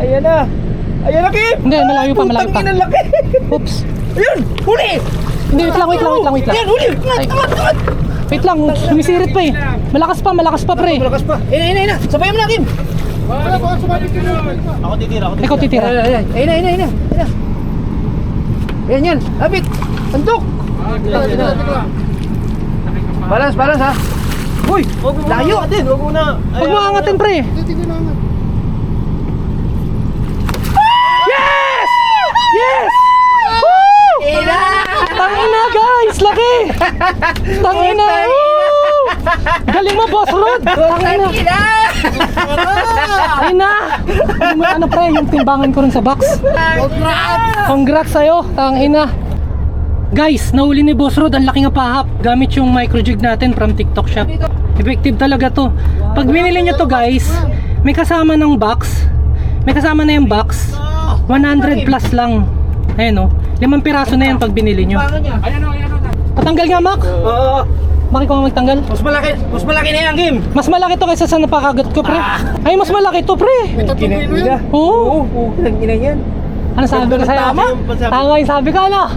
Ayan na. Ayan na, Kim. Hindi, malayo pa, malayo pa. Putang ina, laki. Oops. Ayun, huli. Hindi, wait lang. Ayan, huli. Ay. Angat. Wait lang, sumisirit pa eh. Malakas pa pre. Malakas pa. Ayun na. Sabayan mo na, Kim. Ako titira. Ikaw titira. Ayun na. Ayan yan. Abit. Antok. Balance ha. Uy, layo. Huwag mo na. Huwag mo angatin pre. Yes! Woo! Tangina guys, laki! Tangina! Woo! Galing mo boss Rod! Tangina! Ayun na! Hindi mo ano pre, yung timbangan ko rin sa box. Congrats sa'yo, tangina! Guys, nahuli ni Boss Rod, ang laki nga pahap gamit yung microjig natin from TikTok shop. Effective talaga to. Pag binili nyo to guys, may kasama ng box. May kasama na yung box. 100 plus lang. Ayan o, 5 piraso na yan pag binili nyo. Patanggal nga Mac? Oo. Bakit ko magtanggal? Mas malaki na yan, Kim. Mas malaki to kaysa sa napakagat ko pre. Ay mas malaki to pre. Oo. Nang ina yan. Ano sabi ko sa'yo? Tama yung sabi ko ano?